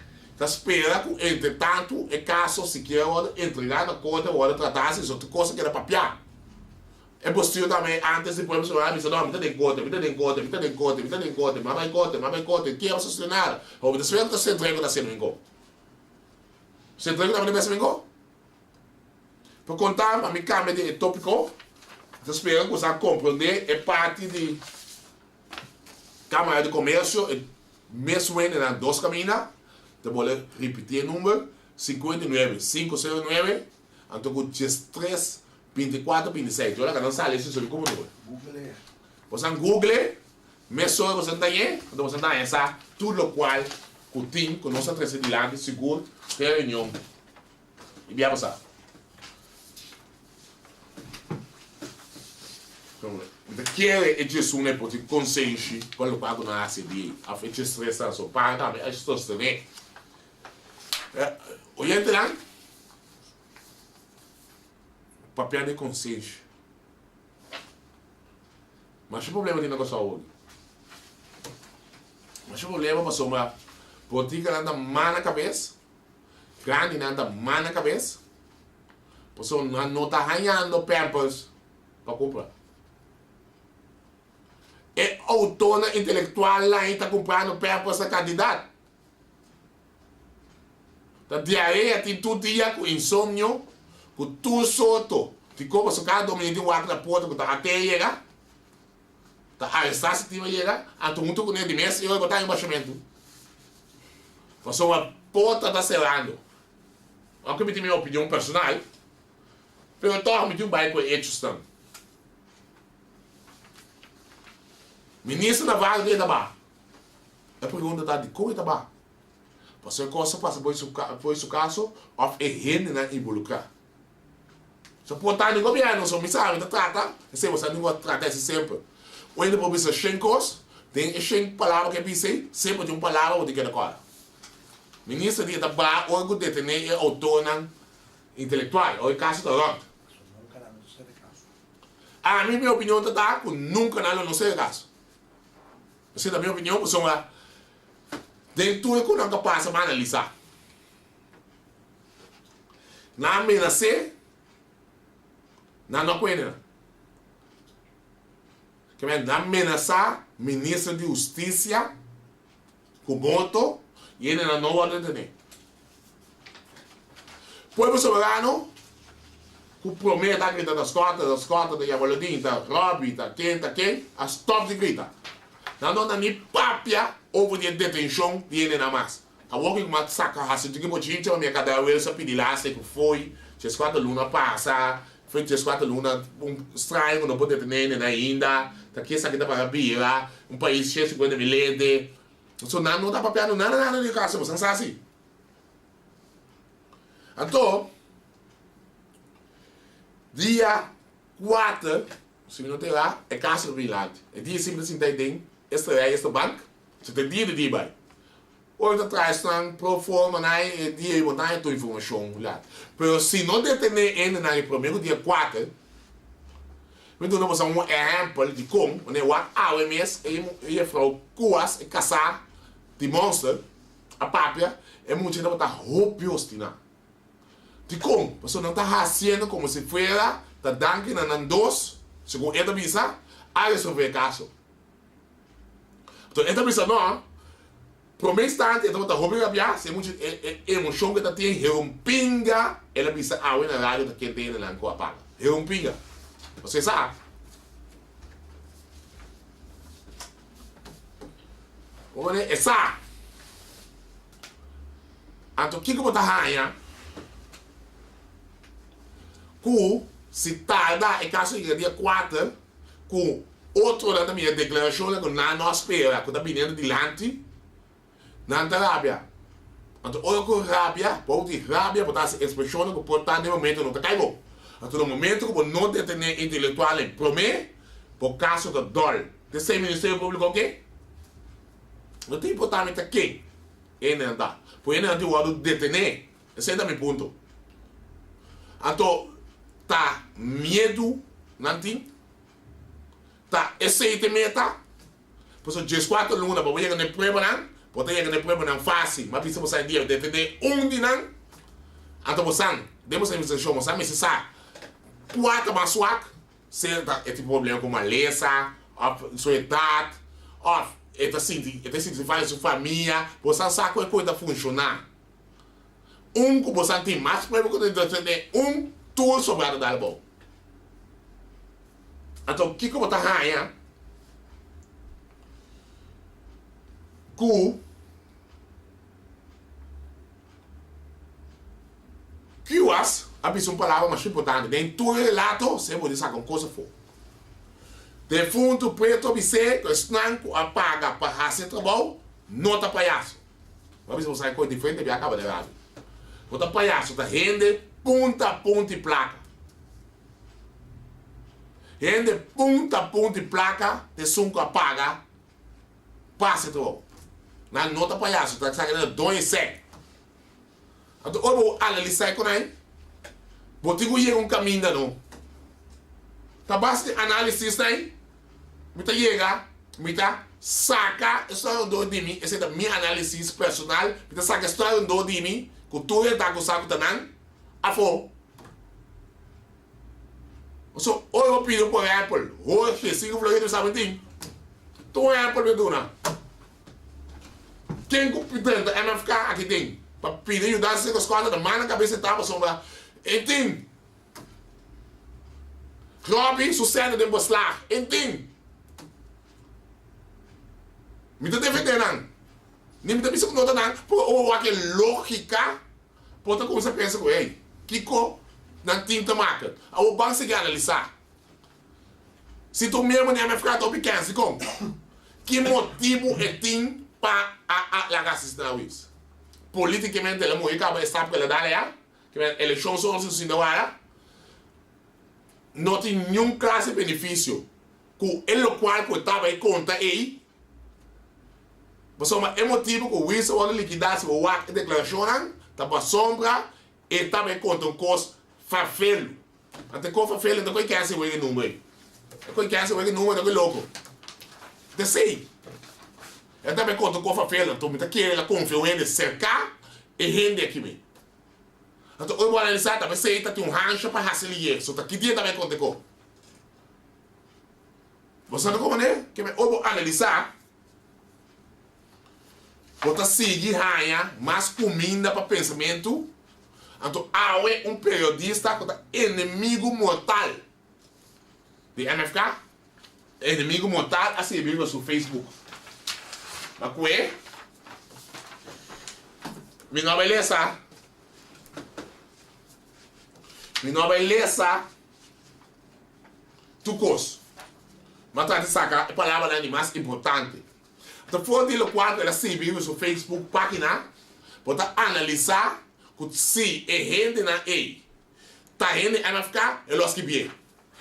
[SPEAKER 3] Tá espera que, entretanto, é caso se quer entregar na conta ou tratar-se de outra coisa que era papiar. É possível também, antes de depois, você vai dizer, não, me dá em conta, mas vai conta, que é você estrenar? Ou você vai se entregar assim, não engol. Se entrega também vai ser engol. Para contar, a minha câmera de tópico, você espera que você compreender, é parte de Câmara de Comércio, mesmo ainda dois caminhos. Eu vou repetir o número 59 509 então com 13 24 27 olha que não sale isso sobre como número você Google mesmo você está aí então você está essa tudo o qual o time com nossa tranquilidade seguro tem reunião e bem passar então quer é disso né porque consciência quando pago na ACD a feita estressa só para também as pessoas também olhando lá, papel de consciência. Mas o problema de negócio saúde. Mas o problema é uma política anda mal na cabeça, grande anda mal na cabeça, a pessoa não está ganhando pampers para comprar. É autônoma intelectual lá e está comprando pampers a candidato. Da diarreia tem tudo dia com insônia, com tudo solto. Tem como se cada domingo tem um outro da porta que está até chegar. Está arrestado se tiver chegar. Então muito com ele de mês e eu vou botar em baixamento. Passou uma porta está selando. Aqui me tem minha opinião personal. Pero eu estou me um bairro com hechos também. Ministro da Vaga de Itabá. A pergunta está de como Itabá? Você coisa passa por esse caso, of é gente não involucrar. Se portar no governo, só me sabe, não trata, se você não vai tratar isso sempre. Ou ainda por isso, 100 coisas, tem 100 palavras que pensei, sempre de uma palavra ou de que agora. Ministro de Itabá, órgão de detener é autônomo intelectual, ou é caso da Ronda. A minha opinião está que nunca não seja caso. Assim, da minha opinião, você vai dentro do que não passa para analisar. Na ameaça, não conhece. Que é na ameaçar ministro de Justiça com voto e ele não vai detener. Povo soberano, que promete a grita das cotas, da Jabolodin, da Robby, da quem, a stop de grita. Não dá nem papia over de detenção de ele na massa. A walking mat saca a gente que pode gente a minha cadeira só pedir lá se que foi, se as 4 luna passa, foi se as 4 luna estranho não pode detener ainda, tá aqui essa que dá para bira, país cheio de 50 mil lede. Só não dá papel nada de casa, você não sabe assim. Então, dia 4, se não tem lá, é casa do bilhete. É dia simples entender. Este bank, ze tem dia de dia bij. Hoje atrás estão pro forma na dia e botar a tua informação lá. Mas se não detener ainda na primeiro dia 4, então nós vamos um exemplo de como, né, o AWMS e a frau Kuas e caçar de monstro, a papia é muito ainda botar roupios na. De como, a pessoa não está fazendo como se fuera, está dando na dos, segundo esta visa, a resolver caso. Então, esta pessoa não, primeiro instante, então tá roubando rabia, se muito emoção que tá tem, é um pinga, ela precisa água na rádio da que tem na lanco apaga. É um pinga. Você sabe? Olha, essa. Então, o que eu vou dar aí? Que se tarda, em caso de dia 4, com outro da minha declaração, que não espera, que está vindo adiante, não tem rábia. Então, olha com rábia, pode rábia, pode dar expressão que pode estar no momento não caiu. Então, no momento que não tem intelectual em primeiro, por caso da dor, desse Ministério Público, ok? Não tem importância aqui. Ele não dá. Por ele não tem o lado de detener. Esse é o meu ponto. Então, tá medo, não tem? Tá esse meta. Por isso, 14 lunas, para chegar na prova, não? Pode chegar na prova, não fácil. Mas precisa você dia detener de não. Então, você, demos a investigação, você me sabe. 4 mais suaco. Se tem problema com maleza, sua idade, você faz sua família, você sabe como a coisa funcionar. Que você tem mais problema que você tudo sobrado da alba. Então, o que eu vou estar aí? Que eu acho, a pessoa palavra mais importante, dentro do relato, você pode saber uma coisa for. Defunto preto você que estanco apaga para fazer trabalho, não tá palhaço. Mas você sai coisa diferente e acaba de errado. Não tá palhaço, tá rende ponta a ponta e placa. Rende ponta a ponta e placa, de sunco apaga, passa trabalho. Não tá palhaço, tá saindo 2 e 7. Então, eu vou analisar com ele. Vou ter que ir um caminho da não. Tá basta análise aí. Mita chega, mita saca a história de mim, essa é a minha análise personal, mita saca a história de mim, que tu está com o saco tanan, a fo. So, eu pido por Apple, hoje, 5 flores do sabentinho. Tu é Apple, me dona. Quem competente é MFK aqui tem? Para pedir ajudar se as coisas da mão na cabeça estava sombra. Entende? Robin, sucesso de Boslar. Entende? Me está defendendo. Nem me está pensando que não está por aquela lógica. Pode começar a pensar com ele. Kiko, não tem tamanho. O banco se quer analisar. Se tu mesmo nem MFK está pequeno, se como? Que motivo é tem para largar sistema isso? Politicamente, ela morreu, acaba de estar porque ela dá lá. Que a eleição só se sinta lá. Não tem nenhum classe de benefício. Que ele qual que estava em conta aí. Mas é motivo que o Wilson vai liquidar o WAC declaração, está para sombra, e estava em conta um custo farfelo. Até com farfelo, não quer ser o número. Não quer ser o número, não é louco. Não sei. Eu também conto com a farfelo, então me aqui ela confia em cercar e rende aqui mesmo. Então eu vou analisar, talvez você tem um rancho para fazer isso. Então que dia também conta com. Você não como né? Que eu vou analisar. Vou seguir raia, mais comida para pensamento. Então, é um periodista que é inimigo mortal de MFK. Inimigo mortal, assim, vive no seu Facebook. Mas que é? Minha nome é Lessa. Minha nome é Lessa. Tu coisa. Mas tu saca a palavra mais importante. Então, for de quadro ela se vive no Facebook página, pode analisar que se é rende na E, tá rende MFK, é los que vier.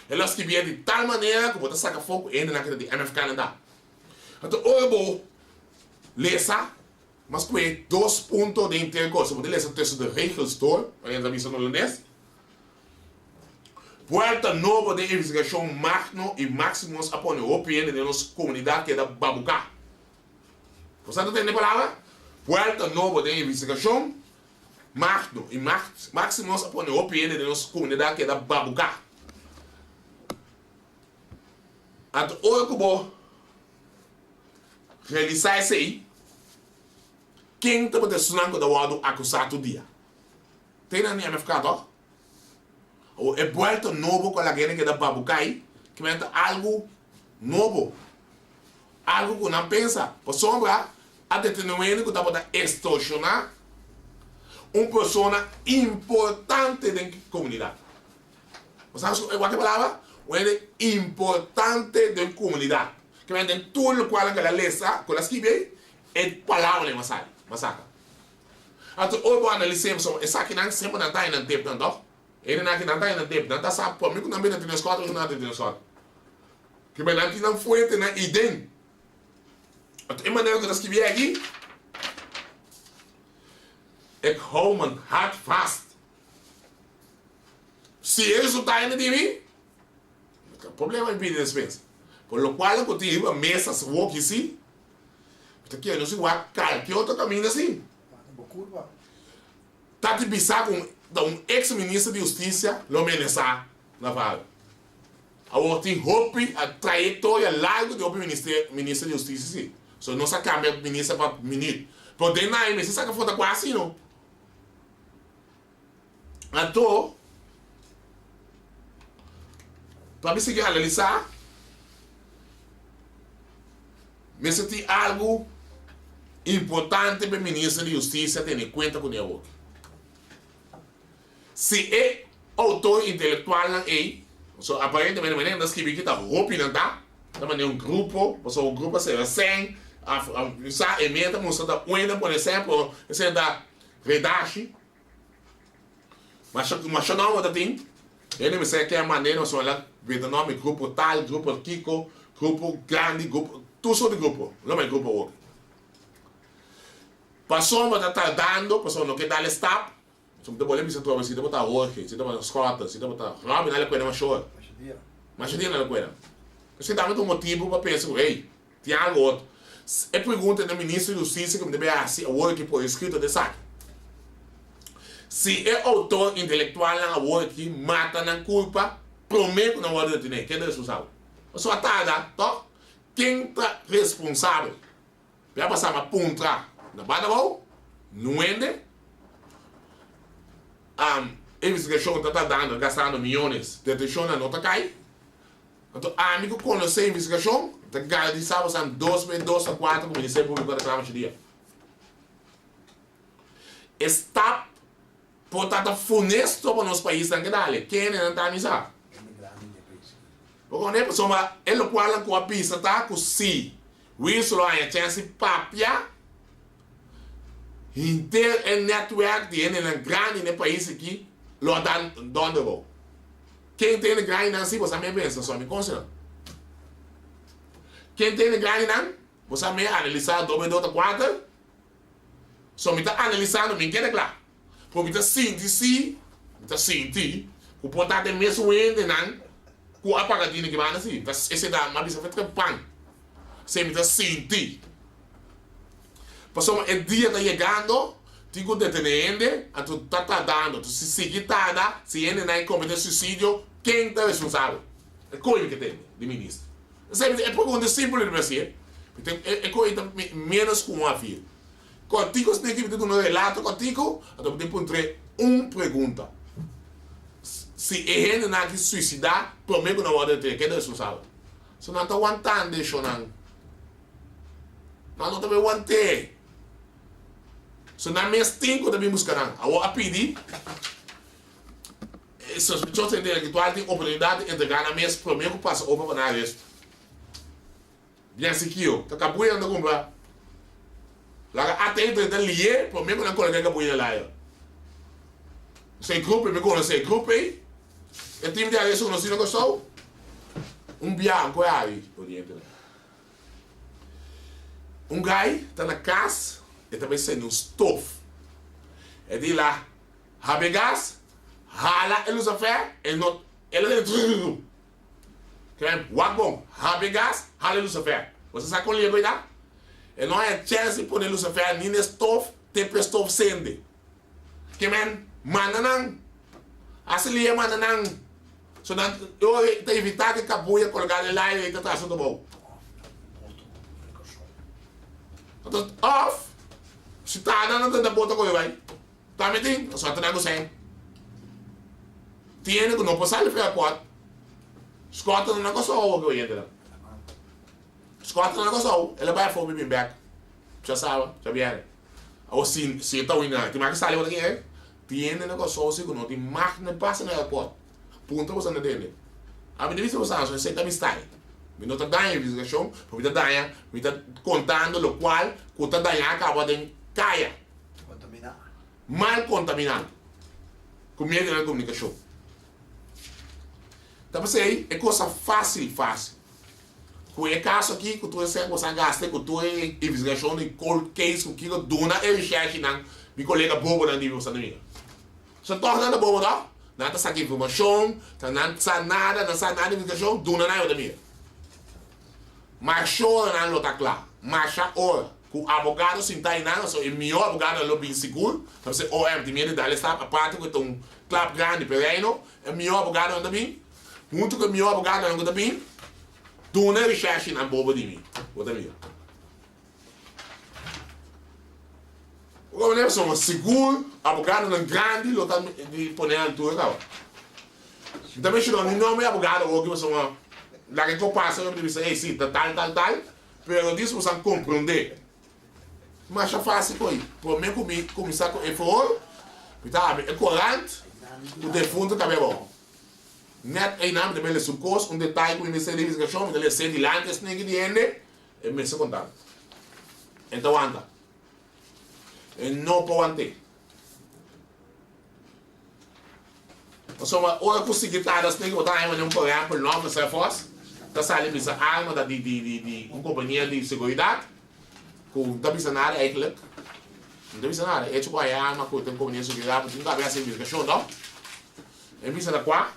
[SPEAKER 3] É los que vier de tal maneira que pode sacar fogo rende na de MFK não dá. Então, eu vou ler, mas com 2 pontos de interesse. Vou ler esse texto de Regelstor, para a missão holandesa. Puerta nova de investigação Magno e Maximus após a opinião de nossa comunidade que é da Babucá. Você entende a palavra? Puerta nova de investigação Magno e Maximus após a opinião de nossa comunidade que é da Babucá. Então, hoje eu vou realizar isso aí. quem está protecionando da wado acusado dia. Tem na minha ficado? O é vuelto novo com a gente que dá babucai, que mete algo novo. Algo que não pensa. Por sombra, a detenuendo que está para extorsionar uma pessoa importante da comunidade. Você sabe qual é a palavra? Uma importante da comunidade. Que mete tudo o qual ela lê, com as que vem, é palavra de massacre. Então, hoje eu analisei, essa aqui não sempre não está em tempo, não. Ele não está em tempo, não está sabe, por mim que não vem na telescópio, não tem telescópio. Que bem, não foi na ideia. Então, a maneira que eu escrevi aqui, ik hou mijn hart vast. Se isso está indo de mim, o problema é pedir despensa. Por lo qual eu tenho uma mesa, se vou aqui assim, porque eu não sei qualquer outro caminho assim. Está de pisar com um ex-ministro de Justiça, lo meneçar na vaga. Agora tem roupa, a trajetória larga do ministro de Justiça, sim. So, não se cambia ministro para ministro. Porque não é, mas você sabe que foi quase não. Então, para me seguir a analisar, mas se tem algo importante para o ministro de Justiça ter em conta com ele. Se é autor intelectual não é, so, aparentemente não é escrever que está roupa não está, também é um grupo, o grupo será 100, a emenda mostra por exemplo, esse da Redache, mas não é assim, ele me sei que é a maneira, mas olha, vê o nome grupo tal, grupo Kiko, grupo grande, grupo, tudo sobre grupo, não é grupo outro. Passou a estar dando, passou não quer dar stop, se você boleh bisa tua, se você botar hoje, se você botar escota, se você botar Robin, ela coisa mais show. Mas dia ela coisa. Você dá um motivo para pensar, ei, tem algo outro. É pergunta do ministro da Justiça que me deve assim, o work por escrito de saque. Se é autor intelectual na work mata na culpa, prometo na hora de ter, quem é responsável? Só tá, tá? Quem está responsável? Vai passar uma puntra na banda bom, não ende. Investigação está dando, gastando milhões, detenção não está cai. Então, amigo, quando você investigação, está garantizado que são 2 a 4 com o Ministério Público de Reclamação de dia. Está, portanto, funesto para o nosso país, não é quem não está amizade. Porque a pessoa, ele fala com a pista, tá com si, isso lá é chance papia, inteiro é network de ele grande no país aqui, lo dan donde vou. Quem tem grande não, se você me pensa, só me considera. Quem tem grande não, você me analisar 2 a 4, só me está analisando, me quer claro. Porque me está sentindo, o portanto é mesmo ainda não, com a pagadinha que vai assim, esse dá uma vista feita pan, você me está sentindo. Passou o dia está chegando, tigo detenendo, a tu tá dando, tu se seguir tada, se ele não cometer suicídio, quem está responsável? É coisa que tem de ministro. É pergunta simples de você, é coisa menos com uma filha. Contigo, se tem que ter um relato contigo, então tem que ter uma pergunta. Se ele não quer suicidar, prometo na hora de ter, quem é responsável? Se não está aguentando, deixa não. Não está aguentando. So, na minha tempo também buscarão. Eu pedi, sospechoso intelectual tem oportunidade de entregar na minha primeiro passo para na arresto. Bien secure, tá cabuia não comprar. Lá até entre lié, primeiro não colocar cabuia lá. Sei grupo, me conhece grupo aí. Eu tive de arresto no sino gostou. Bianco aí, oriente. Gai tá na casa. Ele também sendo um estofo. Ele diz lá, habe gás, hala ele usa fé, ele não, ele é tudo. Bom, habe gás, hala ele usa fé. Você sabe como ele vai dar? Ele não é chance por ele usa fé, nem estofo, tem para estofo sende. Que men, manda não. Assim ele é manda não. So, eu tenho evitado que cabuia colocar ele lá e ele está tudo bom. Então, off. Se tá dando da bota coisa vai. Tá metendo, só tá dando sem. Tiene que não passar ele fica quatro. Escota não negócio o que eu entro. Escota não negócio, ele vai for me back. Já sabe, já viene. Ou se tá indo, tem mais que sair aqui, é? Tiene negócio se não tem máquina passa no aeroporto. Punta você não entende. A minha vista você não sei também está. Me não tá dando investigação, me tá dando, me tá contando o qual, que tá dando acaba de caia.
[SPEAKER 4] Contaminar.
[SPEAKER 3] Mal contaminado. Com medo na comunicação. Então você é coisa fácil. Com o caso aqui, que tu é você gasta, que tu é investigação de cold case, que tu dona é research não, meu colega bobo na nível sanduíche. Você torna bobo não? Não sabe informação, não sabe nada de investigação, dona não é da minha. Mas chora não está claro. Mas já ora, com o advogado se está nada, só o melhor advogado é o bem seguro. Então você OM tem medo dele está a parte que tem um club grande pequeno, é o melhor advogado não também. Muito que o melhor advogado não também. Dona research na bobo de mim, o da minha. O que é seguro, advogado não grande, lo tá de poner na tua cara. Também se não nome advogado ou que você uma lá que eu passo eu digo assim, sim, tal, pero disso você compreender. Mas já fácil foi. Por mim começar com effort, tá, é corante, o defunto tá bem bom. Net em nome de meu subcos, detalhe que me sei de investigação, me sei de lá que ninguém entende, é me se contar. Então anda. E não pode ter. Insomma, ora consegui estar das ninguém botar em um programa por nome se fosse, tá saindo essa arma da de uma companhia de segurança, com da bisanada eigenlijk. Não bisa nada, é tipo a arma com uma companhia de segurança, não cabe essa investigação, não? É bisa da qua.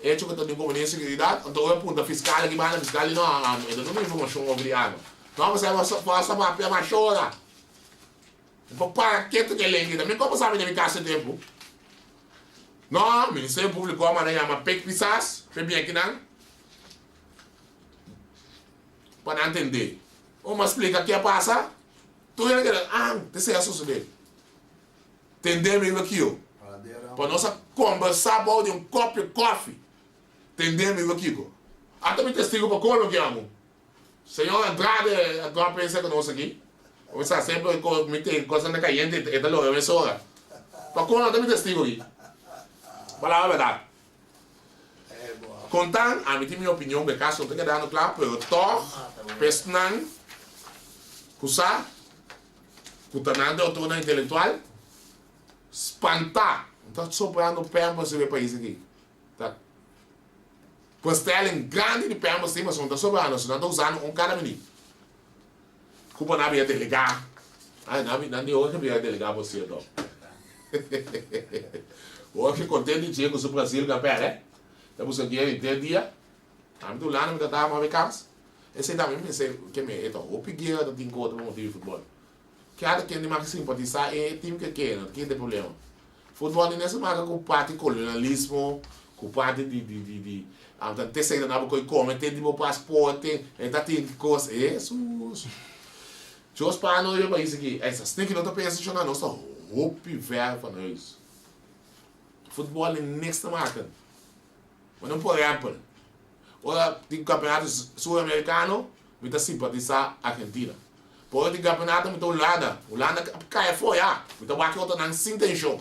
[SPEAKER 3] É tipo que tem companhia de segurança, então eu aponto a fiscal aqui, mas a fiscal não, então não tem informação sobre a arma. Não, você vai só para a machora. Para que tu quer ler também? Como sabe de ficar sem tempo? Não, o Ministério Público é uma PEC pisas, foi bem aqui não? Para não entender. Uma explica o que passa, tu vai querer, tem que suceder. Entender mesmo aquilo. Para nós conversar de um copo de café. Entender mesmo aquilo. Até me testigo para como que amo. Senhor Andrade, a tua pensa conosco aqui. Ou está sempre com coisa na caiente e da loja, mas ora. Para como até me testigo aqui. Palavra verdade. Contan, a mim tem minha opinião, que caso não tenha dado claro, pero toch, pesnan, cusa, cutanando autora intelectual, espantar. Então, sobrando pé para esse país aqui. Tá? Postelem grande de pé, mas não está sobrando, senão está usando um cada menino. Culpa não havia delegar. Não de hoje havia delegar você, então. Hoje, contente de dizer que o Brasil é pé, né? Estamos aqui em dia. A mim do lado, me dá uma casa. Esse também me sei que me então, o peguei do time contra o motivo de futebol. Cada quem tem mais simpatizar é time que quer, não tem problema. Futebol nessa marca com parte de colonialismo, com parte de ter saído na boca e come, tem de meu passaporte, tem coisa, Jesus. Deus para nós é isso aqui. Essas tem que não tá pensando na nossa roupa velha para nós. Futebol é nesta marca. Mas não por exemplo, ora tem campeonato sul-americano, me dá simpatizar a Argentina. Por tem campeonato me dá Holanda cai fora, me dá aqui outra não sem intenção.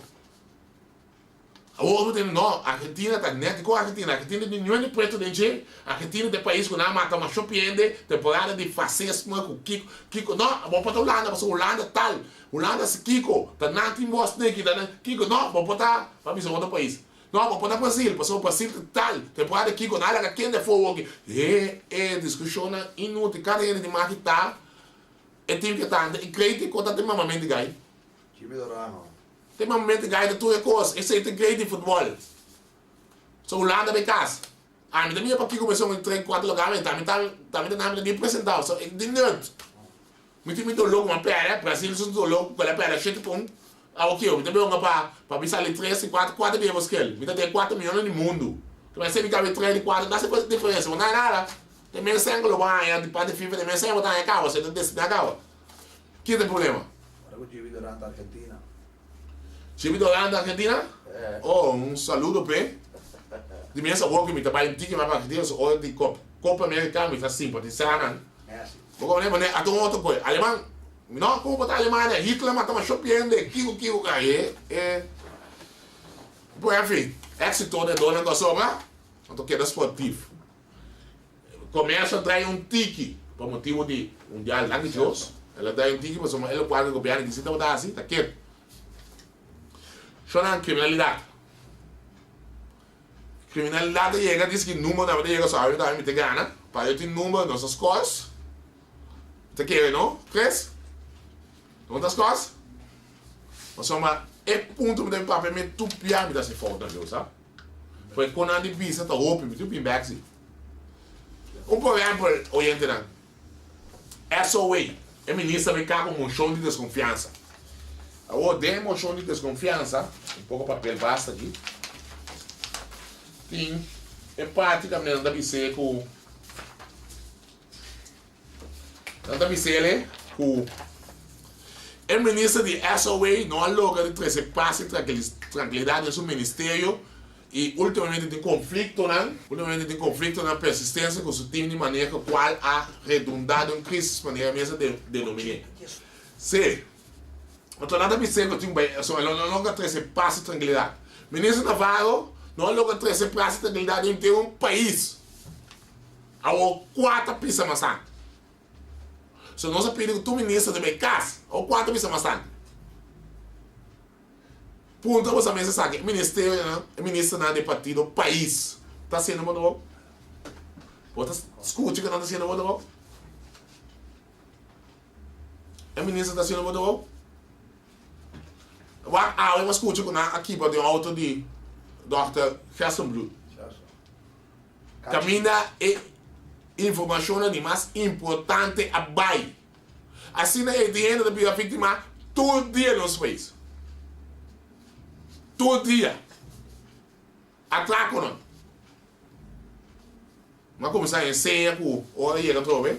[SPEAKER 3] A outra tem não, a Argentina está net com a Argentina tem nenhum preto de gente, a Argentina é país que não mata uma surpreende, temporada de fascismo com Kiko, não, vou botar Holanda, mas Holanda tal, Holanda se Kiko, tá não tem Bosnia aqui, tá Kiko, não, vou botar para mim outro país. Não, vou botar Brasil, passou o Brasil tal, temporada aqui com nada que quem é fogo aqui. Discussão inútil, cada gente de marketar, é time que está, e creio que conta tem mamamente gai.
[SPEAKER 4] Time do Ramo.
[SPEAKER 3] Tem mamamente gai de tua coisa, esse é o creio de futebol. So, Holanda bem casa. A minha também é para que começou em 3, 4 lugares, também não me apresentar, so, de nerd. Muito louco, uma pera, Brasil, muito louco, com a pera, cheio de ponto. Ok, eu também vou para pensar ali 3 e 4 dias que ele. Me tem 4 milhões no mundo. Mas se ele cabe 3 e 4, dá essa coisa de diferença. Não é nada. Tem meio sangue global, de parte de FIFA, tem meio sangue botar na cava, você tem que decidir na cava. Que tem problema?
[SPEAKER 4] Algo Jimmy Durán da Argentina.
[SPEAKER 3] Chibi Doran da Argentina? Oh, um saludo, Pé. Die mensen ook met de bij een ticket maar wacht die is die Copa Americana met simpatizando.
[SPEAKER 4] É assim.
[SPEAKER 3] Como né, mas a todo outro coisa. Alemão, não como botar alemão, né? Hitler mata uma shopping de kilo aí. Bom, enfim, éxito de dona da sobra. Então que é esportivo. Começa a trazer um tique por motivo de mundial languages. Ela dá um tique, mas ela pode governar que se tá botar assim, tá quieto. Só na criminalidade. Criminalidade chega, diz que número da chega só, eu também te gana. Para eu ter número nas nossas coisas. Te quer, não? Três? Quantas coisas? Mas só uma ponto me dá papel me tupiar me dá se falta, viu, sabe? Foi quando a de visa tá roupa, me tupi back se. Problema por oriente não. SOA, é ministro me cá com moção de desconfiança. Eu odeio moção de desconfiança, pouco papel basta aqui. Sim, é praticamente da BC com da BC com o ministro de SOA não logra de trazer paz e tranquilidade em seu ministério e ultimamente tem conflito, né? Ultimamente tem conflito na persistência com o seu time de maneira qual a redundado em crise de maneira mesmo denominar. Sim. Então nada BC que tem não logra trazer paz e tranquilidade. Ministro Navarro não logra trazer paz e tranquilidade em um país. Há quatro pisas mais tanto. Se nós pedimos que o ministro de casa, ou quatro pisas mais tanto. Ponto, você mesmo sabe, ministério, ministro de partido, país, está sendo muito bom. Você escute que não está sendo muito bom. O ministro está sendo muito bom. Eu escute aqui para ter um auto de Dr. Gerstenblut. Camina e informação de mais importante a bai. Assim é o dinheiro da vítima todo dia nos países. Todo dia. Atraco não. Mas começar a ensinar com hora e a trove.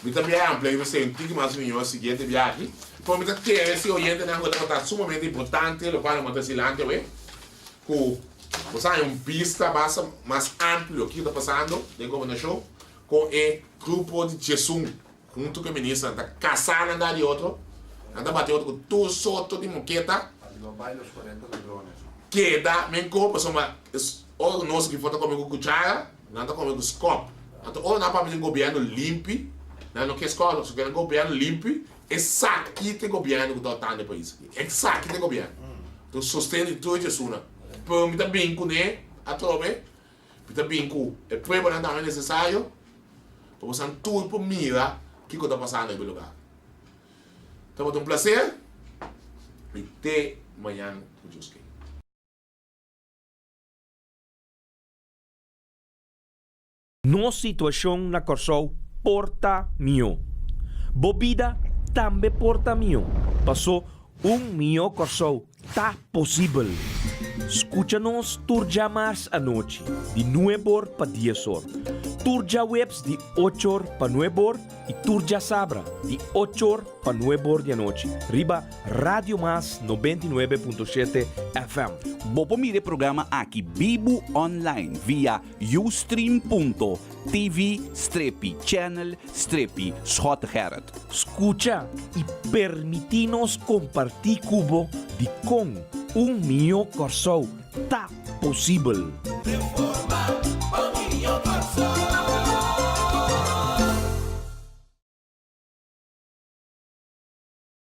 [SPEAKER 3] Me também é amplo, eu sei um tique mais melhor seguinte viagem. Por mim que esse oriente na rua está sumamente importante, o qual não está silante, com você é pista mais amplo que está passando de combinação com o grupo de Jesus junto com o ministro, está caçando andar de outro, anda bater outro com tudo solto de moqueta. Que dá, me copa, ou nós que foram comer com cuchara, não está comendo com scope. Então, ou não para o governo limpo, não quer escola, só quer governo limpo, é saque de governo que está no país. É saque de governo. Então, sustenta tudo isso, né? Para mim, também com né, a trobe, também com é prova não é necessário, para você tudo para mira que está passando no lugar. Então, é um prazer. E até amanhã, com Deus.
[SPEAKER 1] Nossa situação na Corsol porta mio. Bobida também porta mio. Passou mio Corsol. Tá possível. Escucha-nos turja mais à noite, de 9 para 10 horas. Turja webs de 8 para 9 horas e turja sabra de 8 para 9 horas da noite. Riba Radio Mas 99.7 FM.
[SPEAKER 2] Bopo mire programa aqui Bibo Online via ustream.tv/channel/Schotgerrit.
[SPEAKER 1] Escucha e permitinos compartir cubo de com mio Corsol. Tá possível.
[SPEAKER 5] Reforma, Minho Corsol.